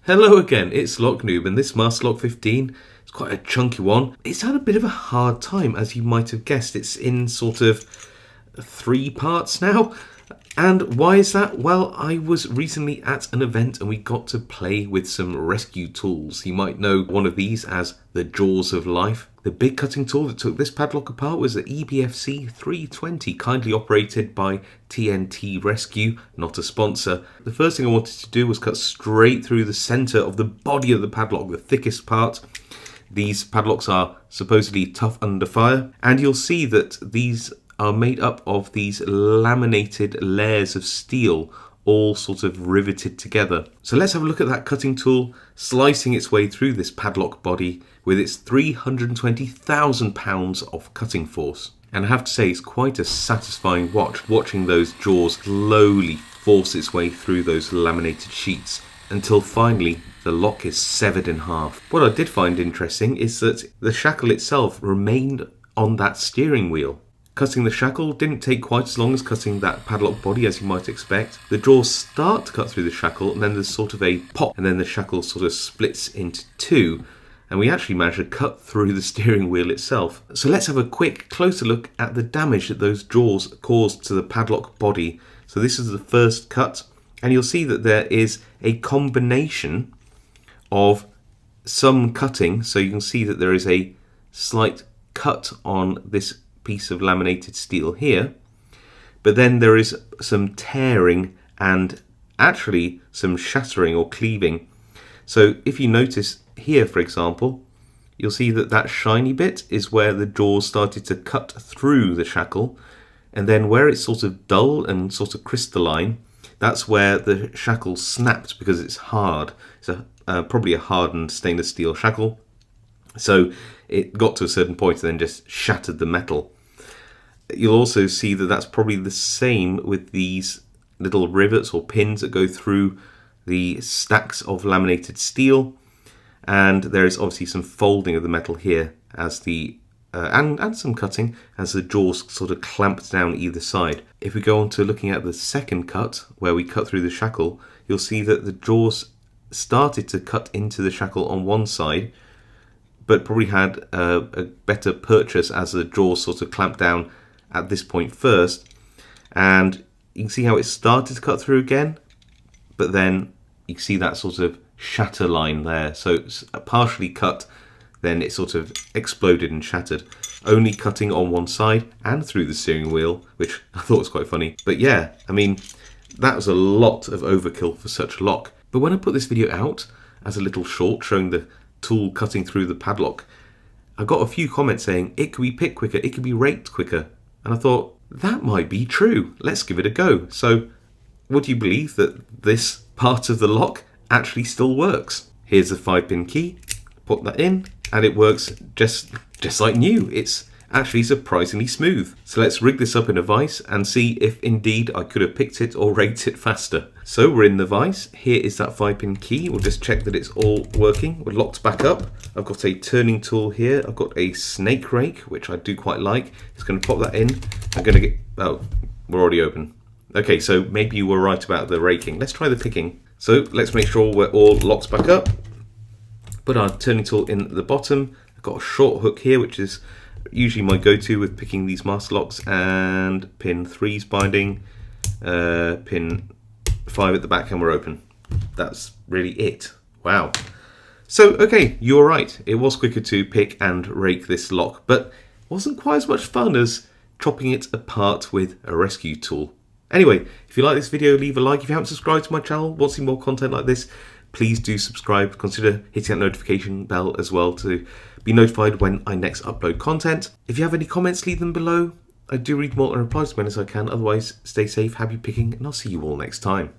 Hello again, it's Noob, and this Master Lock 15 is quite a chunky one. It's had a bit of a hard time, as you might have guessed. It's in sort of 3 parts now. And why is that? Well, I was recently at an event and we got to play with some rescue tools. You might know one of these as the Jaws of Life. The big cutting tool that took this padlock apart was the BFC-320, kindly operated by TNT Rescue, not a sponsor. The first thing I wanted to do was cut straight through the centre of the body of the padlock, the thickest part. These padlocks are supposedly tough under fire, and you'll see that these are made up of these laminated layers of steel, all sort of riveted together. So let's have a look at that cutting tool slicing its way through this padlock body with its 320,000 pounds of cutting force. And I have to say, it's quite a satisfying watch, watching those jaws slowly force its way through those laminated sheets until finally the lock is severed in half. What I did find interesting is that the shackle itself remained on that steering wheel. Cutting the shackle didn't take quite as long as cutting that padlock body, as you might expect. The jaws start to cut through the shackle, and then there's sort of a pop, and then the shackle sort of splits into 2, and we actually managed to cut through the steering wheel itself. So let's have a quick closer look at the damage that those jaws caused to the padlock body. So this is the first cut, and you'll see that there is a combination of some cutting. So you can see that there is a slight cut on this piece of laminated steel here, but then there is some tearing and actually some shattering or cleaving. So if you notice here, for example, you'll see that that shiny bit is where the jaws started to cut through the shackle, and then where it's sort of dull and sort of crystalline, that's where the shackle snapped because it's hard. It's probably a hardened stainless steel shackle. So it got to a certain point and then just shattered the metal. You'll also see that that's probably the same with these little rivets or pins that go through the stacks of laminated steel. And there is obviously some folding of the metal here as the and some cutting as the jaws sort of clamped down either side. If we go on to looking at the second cut, where we cut through the shackle, you'll see that the jaws started to cut into the shackle on one side, but probably had a better purchase as the jaws sort of clamped down at this point first. And you can see how it started to cut through again, but then you can see that sort of shatter line there. So it's partially cut, then it sort of exploded and shattered, only cutting on one side and through the steering wheel, which I thought was quite funny. But yeah, I mean, that was a lot of overkill for such a lock. But when I put this video out as a little short showing the tool cutting through the padlock, I got a few comments saying it could be picked quicker, it could be raked quicker. And I thought, that might be true. Let's give it a go. So, would you believe that this part of the lock actually still works? Here's the 5-pin key. Put that in, and it works just like new. It's actually surprisingly smooth. So let's rig this up in a vise and see if indeed I could have picked it or raked it faster. So we're in the vise. Here is that 5-pin key. We'll just check that it's all working. We're locked back up. I've got a turning tool here. I've got a snake rake, which I do quite like. Just going to pop that in. I'm going to get... Oh, we're already open. Okay, so maybe you were right about the raking. Let's try the picking. So let's make sure we're all locked back up. Put our turning tool in at the bottom. I've got a short hook here, which is usually my go-to with picking these master locks, and pin 3's binding, pin 5 at the back, and we're open. That's really it. Wow. So, okay, you're right. It was quicker to pick and rake this lock, but wasn't quite as much fun as chopping it apart with a rescue tool. Anyway, if you like this video, leave a like. If you haven't subscribed to my channel, want to see more content like this, please do subscribe. Consider hitting that notification bell as well to be notified when I next upload content. If you have any comments, leave them below. I do read them all and reply to as many as I can. Otherwise, stay safe, happy picking, and I'll see you all next time.